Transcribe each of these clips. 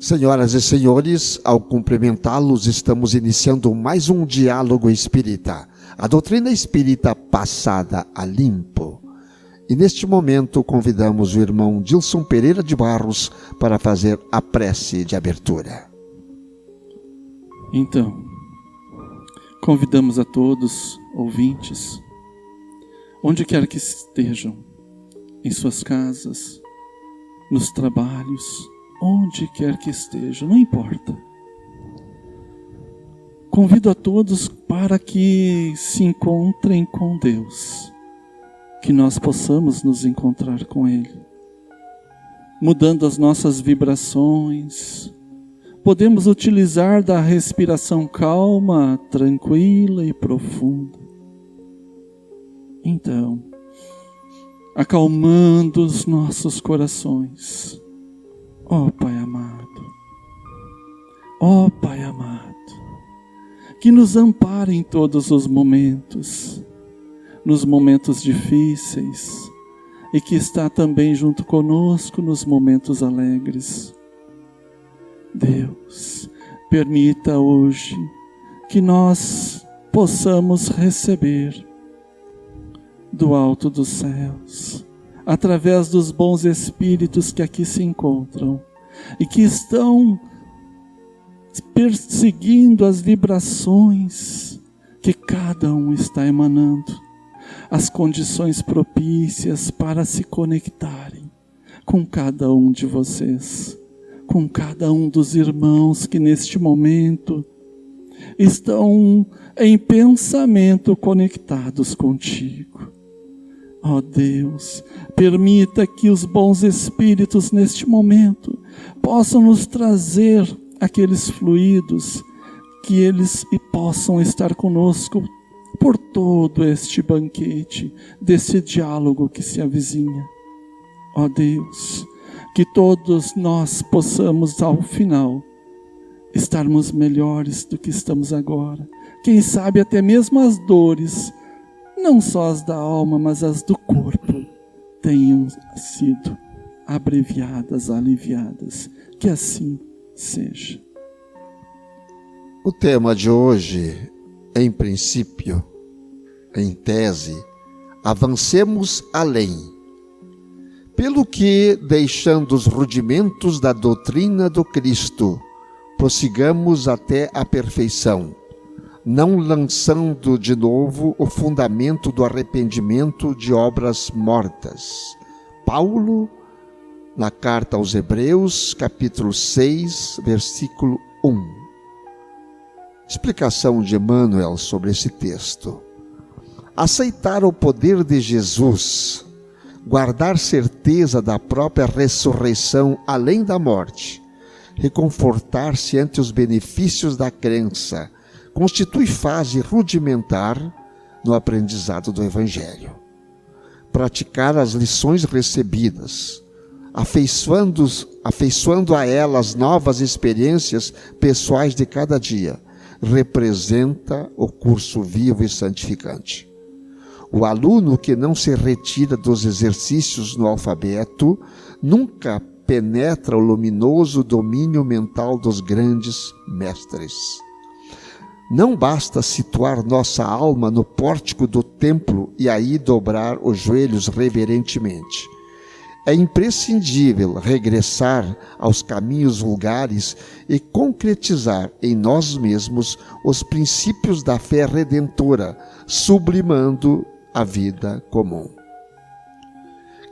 Senhoras e senhores, ao cumprimentá-los, estamos iniciando mais um diálogo espírita, a doutrina espírita passada a limpo. E neste momento convidamos o irmão Dilson Pereira de Barros para fazer a prece de abertura. Então, convidamos a todos, ouvintes, onde quer que estejam, em suas casas, nos trabalhos, onde quer que estejam, não importa. Convido a todos para que se encontrem com Deus, que nós possamos nos encontrar com Ele, mudando as nossas vibrações. Podemos utilizar da respiração calma, tranquila e profunda. Então, acalmando os nossos corações, ó Pai amado, que nos ampare em todos os momentos, nos momentos difíceis, e que está também junto conosco nos momentos alegres. Deus, permita hoje que nós possamos receber do alto dos céus, através dos bons espíritos que aqui se encontram e que estão perseguindo as vibrações que cada um está emanando, as condições propícias para se conectarem com cada um de vocês, com cada um dos irmãos que neste momento estão em pensamento conectados contigo. Ó Deus, permita que os bons espíritos neste momento possam nos trazer aqueles fluidos, que eles possam estar conosco por todo este banquete, desse diálogo que se avizinha. Ó Deus, que todos nós possamos ao final estarmos melhores do que estamos agora. Quem sabe até mesmo as dores, não só as da alma, mas as do corpo, tenham sido abreviadas, aliviadas. Que assim seja. O tema de hoje, em princípio, em tese, avancemos além. Pelo que, deixando os rudimentos da doutrina do Cristo, prossigamos até a perfeição, não lançando de novo o fundamento do arrependimento de obras mortas. Paulo, na carta aos Hebreus, capítulo 6, versículo 1. Explicação de Emmanuel sobre esse texto. Aceitar o poder de Jesus, guardar certeza da própria ressurreição além da morte, reconfortar-se ante os benefícios da crença, constitui fase rudimentar no aprendizado do Evangelho. Praticar as lições recebidas, afeiçoando a elas novas experiências pessoais de cada dia, representa o curso vivo e santificante. O aluno que não se retira dos exercícios no alfabeto nunca penetra o luminoso domínio mental dos grandes mestres. Não basta situar nossa alma no pórtico do templo e aí dobrar os joelhos reverentemente. É imprescindível regressar aos caminhos vulgares e concretizar em nós mesmos os princípios da fé redentora, sublimando a vida comum.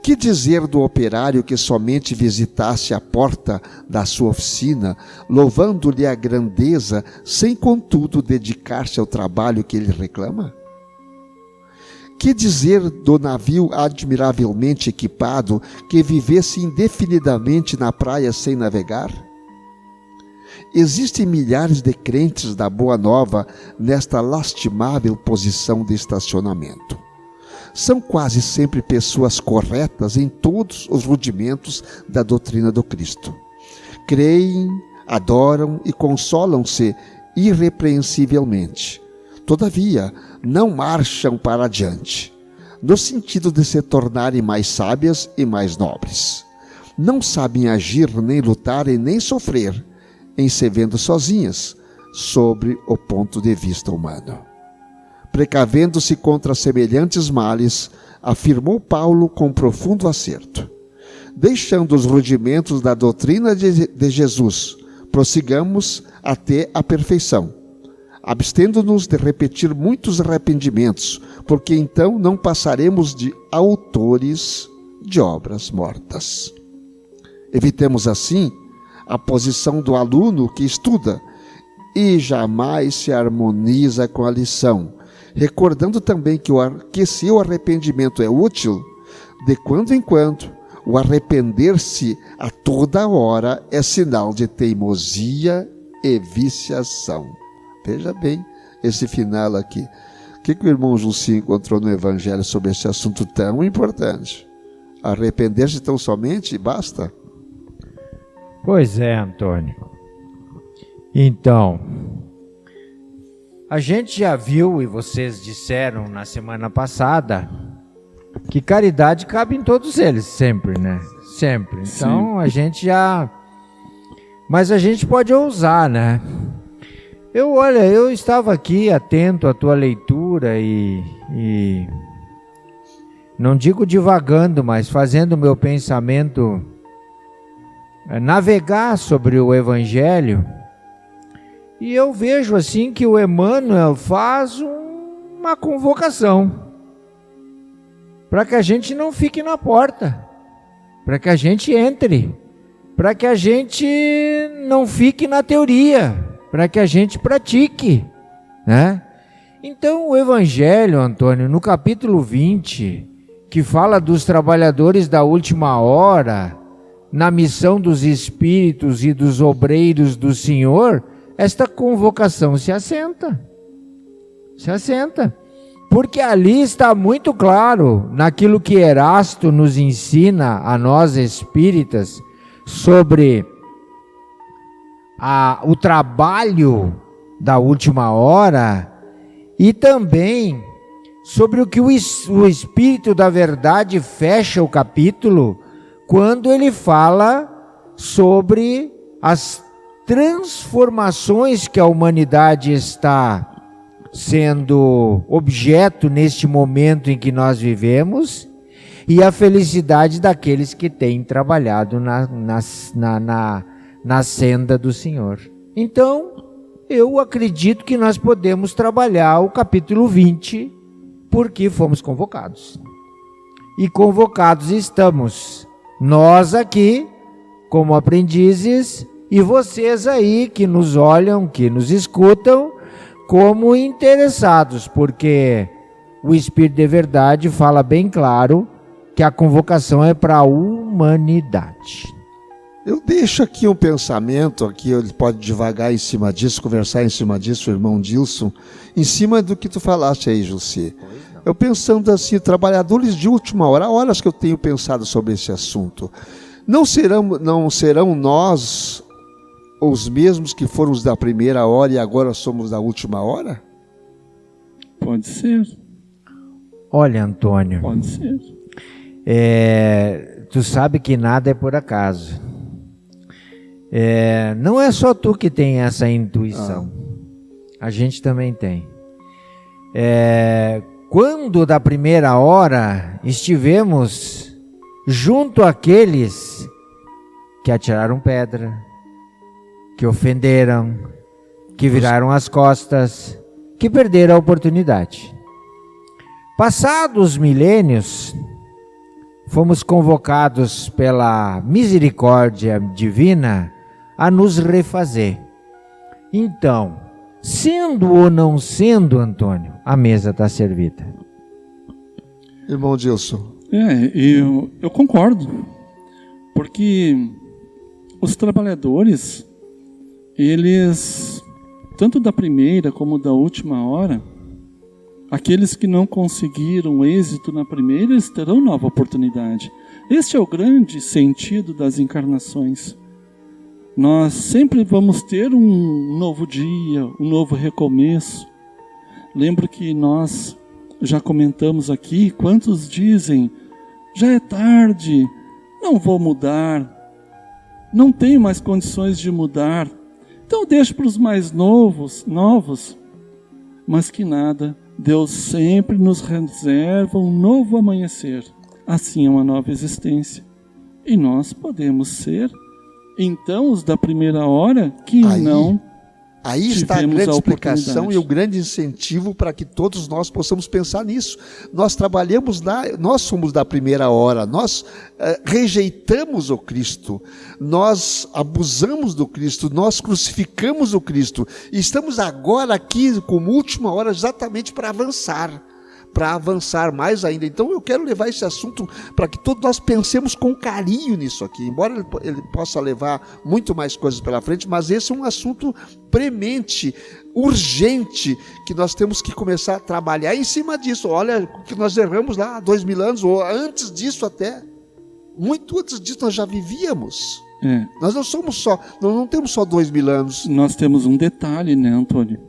Que dizer do operário que somente visitasse a porta da sua oficina, louvando-lhe a grandeza, sem contudo dedicar-se ao trabalho que ele reclama? Que dizer do navio admiravelmente equipado que vivesse indefinidamente na praia sem navegar? Existem milhares de crentes da Boa Nova nesta lastimável posição de estacionamento. São quase sempre pessoas corretas em todos os rudimentos da doutrina do Cristo. Creem, adoram e consolam-se irrepreensivelmente. Todavia, não marcham para adiante, no sentido de se tornarem mais sábias e mais nobres. não sabem agir, nem lutar e nem sofrer, em se vendo sozinhas, sobre o ponto de vista humano. Precavendo-se contra semelhantes males, afirmou Paulo com profundo acerto: deixando os rudimentos da doutrina de Jesus, prossigamos até a perfeição, abstendo-nos de repetir muitos arrependimentos, porque então não passaremos de autores de obras mortas. Evitemos assim a posição do aluno que estuda e jamais se harmoniza com a lição, recordando também que se o arrependimento é útil, de quando em quando, o arrepender-se a toda hora é sinal de teimosia e viciação. Veja bem esse final aqui. O que o irmão Jussi encontrou no Evangelho sobre esse assunto tão importante? Arrepender-se tão somente basta? Pois é, Antônio. Então, a gente já viu, e vocês disseram na semana passada, que caridade cabe em todos eles, sempre, né? Sempre. Então, sim, a gente já... Mas a gente pode ousar, né? Eu estava aqui atento à tua leitura e não digo divagando, mas fazendo o meu pensamento navegar sobre o Evangelho, e eu vejo assim que o Emmanuel faz uma convocação para que a gente não fique na porta, para que a gente entre, para que a gente não fique na teoria, para que a gente pratique, né? Então o Evangelho, Antônio, no capítulo 20, que fala dos trabalhadores da última hora, na missão dos espíritos e dos obreiros do Senhor, esta convocação se assenta. Se assenta. Porque ali está muito claro, naquilo que Erasto nos ensina a nós espíritas, sobre o trabalho da última hora, e também sobre o que o Espírito da Verdade fecha o capítulo, quando ele fala sobre as transformações que a humanidade está sendo objeto neste momento em que nós vivemos, e a felicidade daqueles que têm trabalhado na senda do Senhor. Então, eu acredito que nós podemos trabalhar o capítulo 20, porque fomos convocados. E convocados estamos, nós aqui, como aprendizes, e vocês aí que nos olham, que nos escutam, como interessados, porque o Espírito de Verdade fala bem claro que a convocação é para a humanidade. Eu deixo aqui um pensamento, aqui ele pode divagar em cima disso, conversar em cima disso, o irmão Dilson, em cima do que tu falaste aí, Jussi. Eu pensando assim, trabalhadores de última hora, há horas que eu tenho pensado sobre esse assunto. Não serão nós os mesmos que foram os da primeira hora e agora somos da última hora? Pode ser. Olha, Antônio. Pode ser. Tu sabe que nada é por acaso. Não é só tu que tem essa intuição. A gente também tem. Quando da primeira hora estivemos junto àqueles que atiraram pedra, que ofenderam, que viraram as costas, que perderam a oportunidade. Passados milênios, fomos convocados pela misericórdia divina a nos refazer. Então, sendo ou não sendo, Antônio, a mesa está servida. Irmão Dilson. Eu concordo, porque os trabalhadores, eles, tanto da primeira como da última hora, aqueles que não conseguiram êxito na primeira, eles terão nova oportunidade. Este é o grande sentido das encarnações. Nós sempre vamos ter um novo dia, um novo recomeço. Lembro que nós já comentamos aqui, quantos dizem, já é tarde, não vou mudar, não tenho mais condições de mudar, então deixo para os mais novos, mas que nada, Deus sempre nos reserva um novo amanhecer, assim é uma nova existência, e nós podemos ser, então, os da primeira hora que Aí está a grande explicação e o grande incentivo para que todos nós possamos pensar nisso. Nós trabalhamos nós somos da primeira hora, nós rejeitamos o Cristo, nós abusamos do Cristo, nós crucificamos o Cristo e estamos agora aqui como última hora exatamente para avançar mais ainda. Então eu quero levar esse assunto para que todos nós pensemos com carinho nisso aqui, embora ele possa levar muito mais coisas pela frente, mas esse é um assunto premente, urgente, que nós temos que começar a trabalhar em cima disso. Olha o que nós erramos lá há 2000 anos, ou antes disso até, muito antes disso nós já vivíamos. Nós não temos só 2000 anos. Nós temos um detalhe, né, Antônio?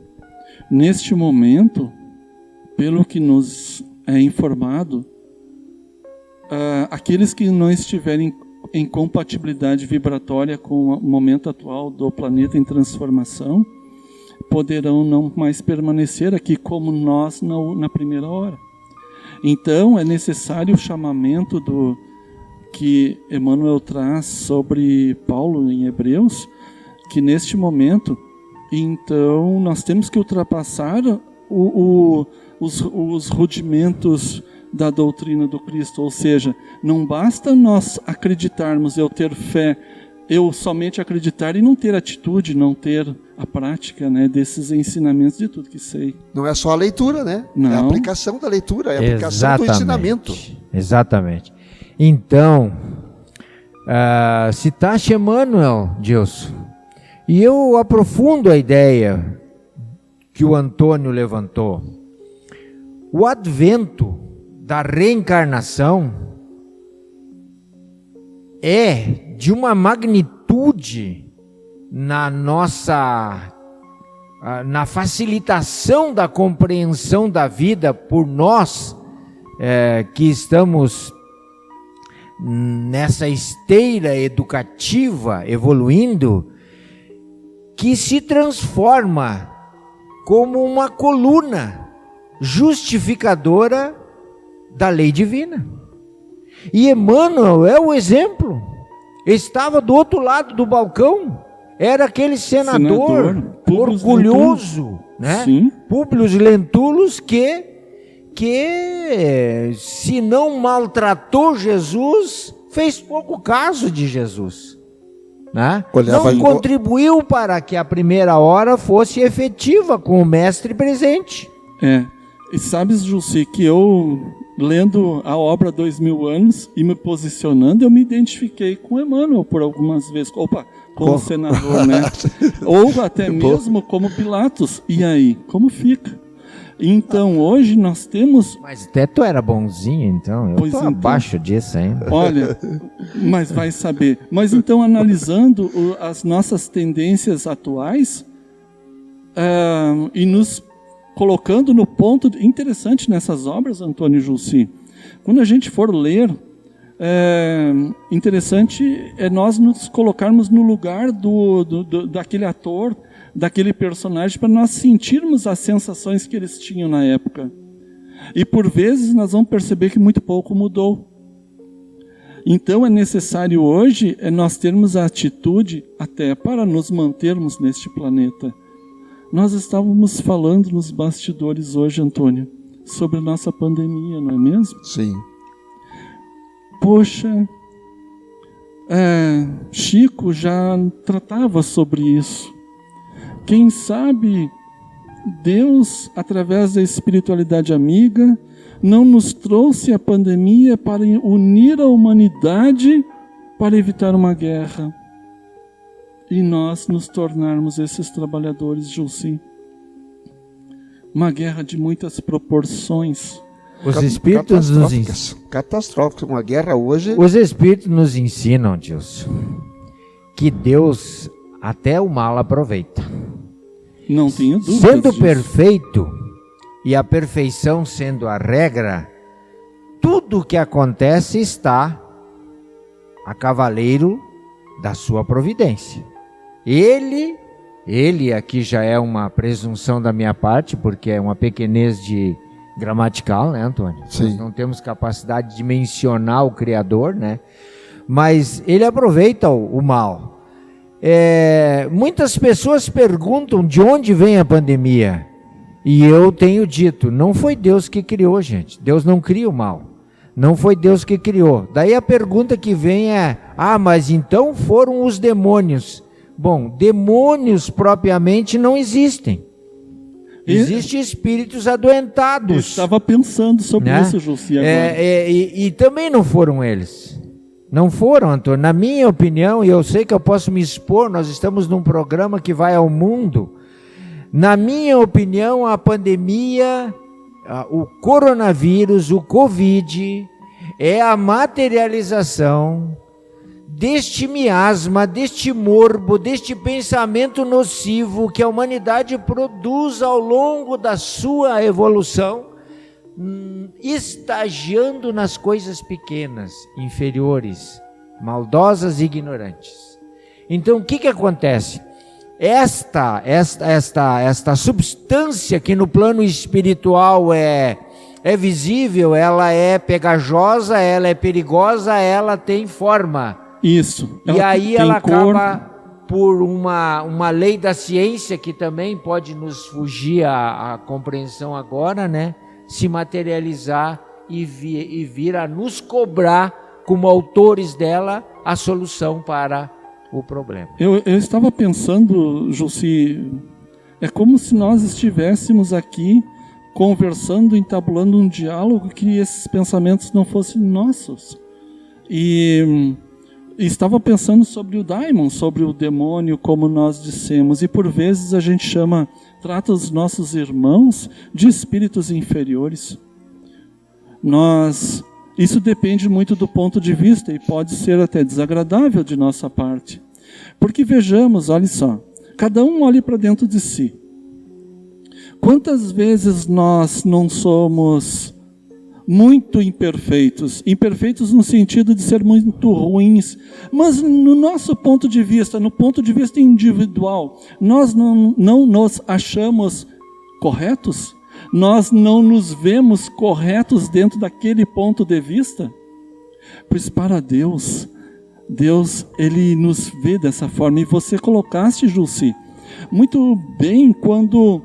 Neste momento, pelo que nos é informado, aqueles que não estiverem em compatibilidade vibratória com o momento atual do planeta em transformação, poderão não mais permanecer aqui como nós na primeira hora. Então é necessário o chamamento que Emmanuel traz sobre Paulo em Hebreus, que neste momento, então, nós temos que ultrapassar os rudimentos da doutrina do Cristo, ou seja, não basta nós acreditarmos, eu ter fé, eu somente acreditar e não ter atitude, não ter a prática, né, desses ensinamentos de tudo que sei. Não é só a leitura, né? Não. É a aplicação da leitura, é a aplicação do ensinamento. Exatamente. Então, citaste Emmanuel, Gilson, e eu aprofundo a ideia que o Antônio levantou. O advento da reencarnação é de uma magnitude na facilitação da compreensão da vida por nós que estamos nessa esteira educativa evoluindo, que se transforma como uma coluna justificadora da lei divina. E Emmanuel é o exemplo. Estava do outro lado do balcão, era aquele senador orgulhoso, né? Sim. Públio Lentulus, que se não maltratou Jesus, fez pouco caso de Jesus, né? Não contribuiu para que a primeira hora fosse efetiva com o mestre presente. E sabes, Jussi, que eu, lendo a obra 2000 anos e me posicionando, eu me identifiquei com Emmanuel por algumas vezes. Como senador, né? Ou até mesmo como Pilatos. E aí, como fica? Então, hoje nós temos... Mas até tu era bonzinho, então. Eu estou abaixo disso ainda. Olha, mas vai saber. Mas então, analisando as nossas tendências atuais e nos colocando no ponto interessante nessas obras, Antônio e Jussi, quando a gente for ler, interessante é nós nos colocarmos no lugar daquele ator, daquele personagem, para nós sentirmos as sensações que eles tinham na época. E por vezes nós vamos perceber que muito pouco mudou. Então é necessário hoje nós termos a atitude até para nos mantermos neste planeta. Nós estávamos falando nos bastidores hoje, Antônio, sobre a nossa pandemia, não é mesmo? Sim. Poxa, Chico já tratava sobre isso. Quem sabe Deus, através da espiritualidade amiga, não nos trouxe a pandemia para unir a humanidade para evitar uma guerra. E nós nos tornarmos esses trabalhadores, Jussi. Uma guerra de muitas proporções. Os espíritos nos ensinam. Catastrófica, uma guerra hoje. Os espíritos nos ensinam, Gilson, que Deus até o mal aproveita. Não tenho dúvida. Sendo perfeito e a perfeição sendo a regra, tudo o que acontece está a cavaleiro da sua providência. Ele aqui já é uma presunção da minha parte, porque é uma pequenez de gramatical, né, Antônio? Sim. Nós não temos capacidade de mencionar o Criador, né? Mas ele aproveita o mal. Muitas pessoas perguntam de onde vem a pandemia. E eu tenho dito, não foi Deus que criou, gente. Deus não cria o mal. Não foi Deus que criou. Daí a pergunta que vem é, mas então foram os demônios. Bom, demônios propriamente não existem. Existem espíritos adoentados. Eu estava pensando sobre isso, Jussi, agora. E também não foram eles. Não foram, Antônio. Na minha opinião, e eu sei que eu posso me expor, nós estamos num programa que vai ao mundo. Na minha opinião, a pandemia, o coronavírus, o Covid, é a materialização deste miasma, deste morbo, deste pensamento nocivo que a humanidade produz ao longo da sua evolução, estagiando nas coisas pequenas, inferiores, maldosas e ignorantes. Então, o que acontece? Esta substância que no plano espiritual é visível, ela é pegajosa, ela é perigosa, ela tem forma. Isso. E aí ela acaba, por uma lei da ciência que também pode nos fugir à compreensão agora, né? Se materializar e vir a nos cobrar, como autores dela, a solução para o problema. Eu estava pensando, Jussi, é como se nós estivéssemos aqui conversando, entabulando um diálogo que esses pensamentos não fossem nossos. E estava pensando sobre o daimon, sobre o demônio, como nós dissemos, e por vezes a gente trata os nossos irmãos de espíritos inferiores. Isso depende muito do ponto de vista e pode ser até desagradável de nossa parte. Porque vejamos, olha só, cada um olhe para dentro de si. Quantas vezes nós não somos muito imperfeitos? Imperfeitos no sentido de ser muito ruins. Mas no nosso ponto de vista, no ponto de vista individual, nós não nos achamos corretos? Nós não nos vemos corretos dentro daquele ponto de vista? Pois para Deus, Ele nos vê dessa forma. E você colocaste, Jussi, muito bem quando,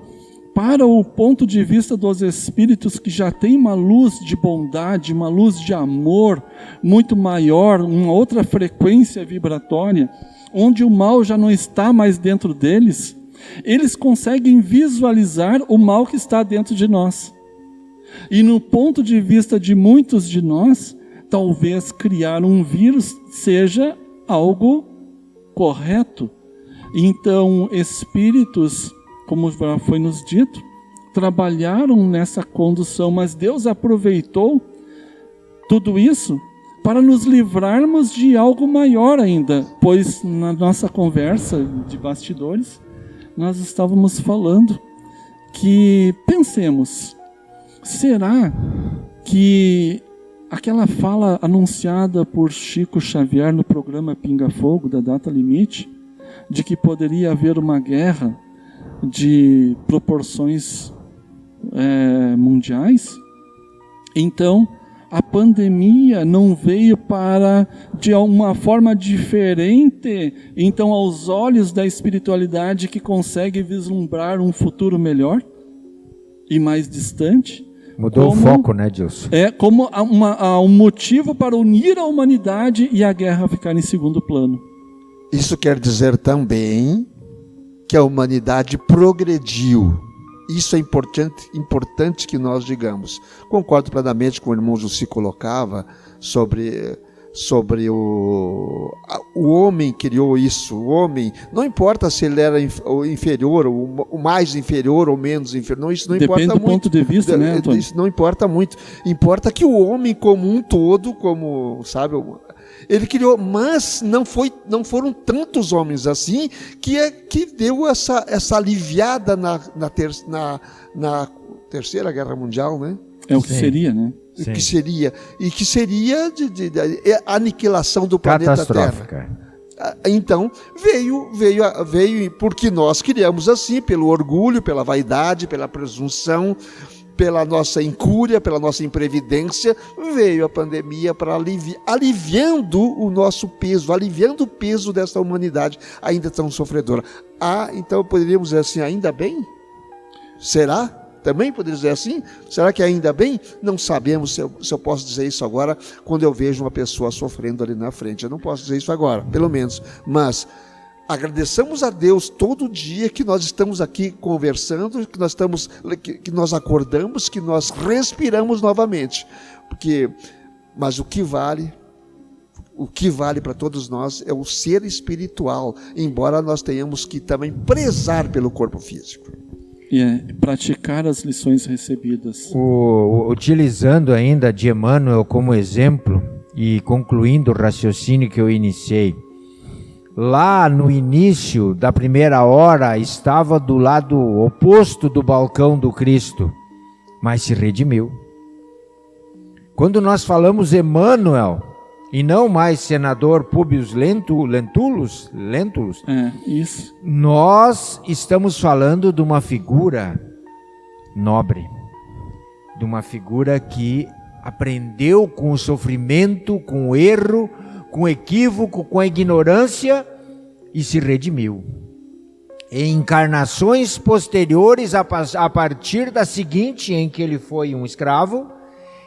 para o ponto de vista dos espíritos que já tem uma luz de bondade, uma luz de amor muito maior, uma outra frequência vibratória, onde o mal já não está mais dentro deles, eles conseguem visualizar o mal que está dentro de nós. E no ponto de vista de muitos de nós, talvez criar um vírus seja algo correto. Então, espíritos, como já foi nos dito, trabalharam nessa condução, mas Deus aproveitou tudo isso para nos livrarmos de algo maior ainda, pois na nossa conversa de bastidores, nós estávamos falando que, pensemos, será que aquela fala anunciada por Chico Xavier no programa Pinga Fogo, da Data Limite, de que poderia haver uma guerra de proporções mundiais? Então, a pandemia não veio para, de uma forma diferente, então, aos olhos da espiritualidade que consegue vislumbrar um futuro melhor e mais distante? Mudou o foco, né, Dilson? Como um motivo para unir a humanidade e a guerra ficar em segundo plano. Isso quer dizer também que a humanidade progrediu. Isso é importante que nós digamos. Concordo plenamente com o irmão Jussi colocava sobre o homem criou isso. O homem, não importa se ele era inferior, o mais inferior ou menos inferior, não, isso não importa muito. Depende do ponto de vista, né, Antônio? Isso não importa muito. Importa que o homem como um todo, como, sabe, ele criou, mas não foram tantos homens assim que deu essa aliviada na Terceira Guerra Mundial, né? É o que seria, né? O que seria, e que seria de aniquilação do planeta Terra. Então, veio porque nós criamos assim, pelo orgulho, pela vaidade, pela presunção, pela nossa incúria, pela nossa imprevidência, veio a pandemia para aliviando o nosso peso, aliviando o peso dessa humanidade ainda tão sofredora. Então poderíamos dizer assim, ainda bem? Será? Também poderia dizer assim? Será que ainda bem? Não sabemos se eu posso dizer isso agora quando eu vejo uma pessoa sofrendo ali na frente. Eu não posso dizer isso agora, pelo menos. Mas agradeçamos a Deus todo dia que nós estamos aqui conversando, que nós acordamos, que nós respiramos novamente. Mas o que vale para todos nós é o ser espiritual, embora nós tenhamos que também prezar pelo corpo físico. E praticar as lições recebidas. Utilizando ainda de Emmanuel como exemplo e concluindo o raciocínio que eu iniciei, lá no início da primeira hora estava do lado oposto do balcão do Cristo, mas se redimiu. Quando nós falamos Emmanuel e não mais senador Públio Lentulus, isso. Nós estamos falando de uma figura nobre, de uma figura que aprendeu com o sofrimento, com o erro, com o equívoco, com a ignorância e se redimiu. Em encarnações posteriores, a partir da seguinte, em que ele foi um escravo,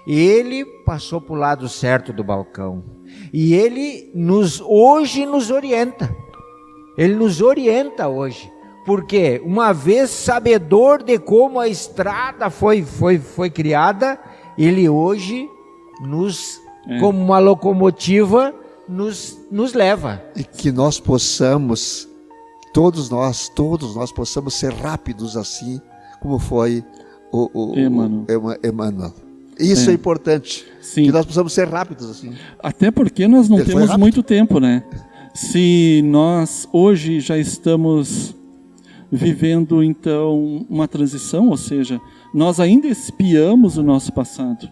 ele passou para o lado certo do balcão. E ele hoje nos orienta. Ele nos orienta hoje. Porque uma vez sabedor de como a estrada foi criada, ele hoje como uma locomotiva, nos leva. E que nós possamos, todos nós possamos ser rápidos assim, como foi o Emmanuel. Isso é importante. Sim. Que nós possamos ser rápidos assim. Até porque nós não temos muito tempo, né? Se nós hoje já estamos vivendo então uma transição, ou seja, nós ainda espiamos o nosso passado.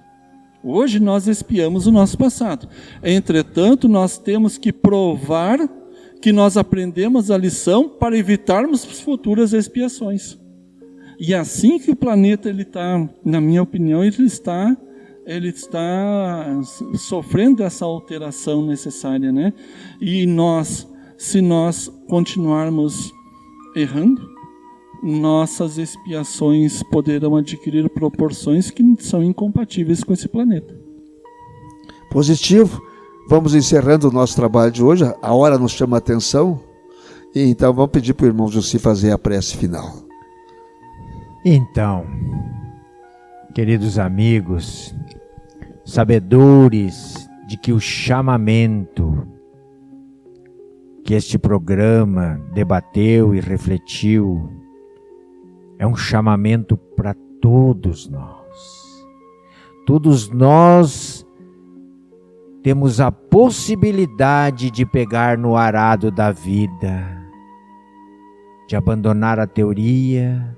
Hoje nós espiamos o nosso passado. Entretanto, nós temos que provar que nós aprendemos a lição para evitarmos futuras expiações. E assim que o planeta está, na minha opinião, ele está sofrendo essa alteração necessária, né? E se nós continuarmos errando, nossas expiações poderão adquirir proporções que são incompatíveis com esse planeta. Positivo. Vamos encerrando o nosso trabalho de hoje. A hora nos chama a atenção. E então vamos pedir para o irmão Jussi fazer a prece final. Então, queridos amigos, sabedores de que o chamamento que este programa debateu e refletiu é um chamamento para todos nós. Todos nós temos a possibilidade de pegar no arado da vida, de abandonar a teoria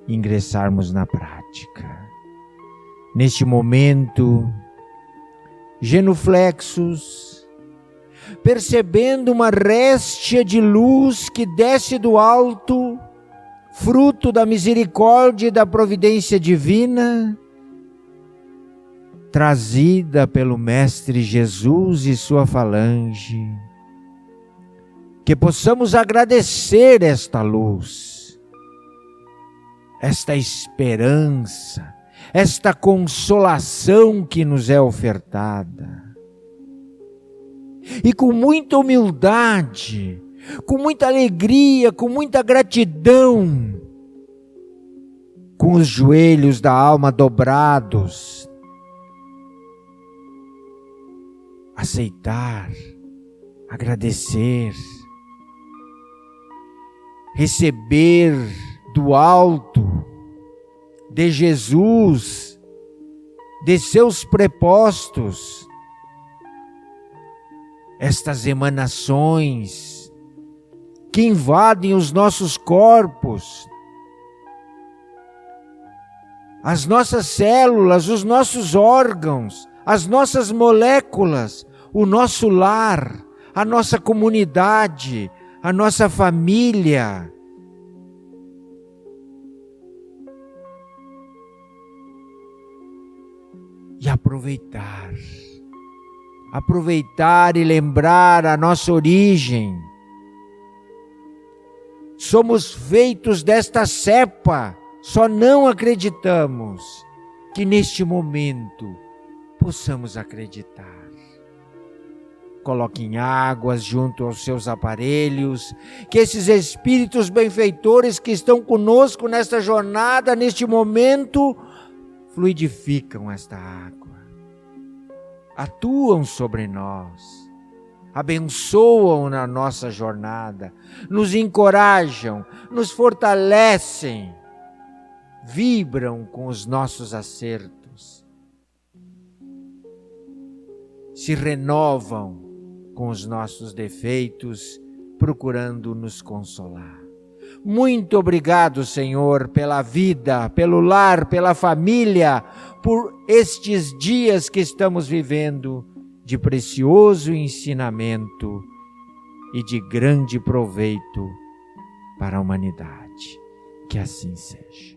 e ingressarmos na prática. Neste momento, genuflexos, percebendo uma réstia de luz que desce do alto, fruto da misericórdia e da providência divina, trazida pelo Mestre Jesus e sua falange, que possamos agradecer esta luz, esta esperança, esta consolação que nos é ofertada. E com muita humildade, com muita alegria, com muita gratidão, com os joelhos da alma dobrados, aceitar, agradecer, receber do alto, de Jesus, de seus prepostos, estas emanações que invadem os nossos corpos, as nossas células, os nossos órgãos, as nossas moléculas, o nosso lar, a nossa comunidade, a nossa família. E aproveitar e lembrar a nossa origem. Somos feitos desta cepa, só não acreditamos que neste momento possamos acreditar. Coloquem águas junto aos seus aparelhos, que esses espíritos benfeitores que estão conosco nesta jornada, neste momento, fluidificam esta água, atuam sobre nós, abençoam na nossa jornada, nos encorajam, nos fortalecem, vibram com os nossos acertos, se renovam com os nossos defeitos, procurando nos consolar. Muito obrigado, Senhor, pela vida, pelo lar, pela família, por estes dias que estamos vivendo de precioso ensinamento e de grande proveito para a humanidade. Que assim seja.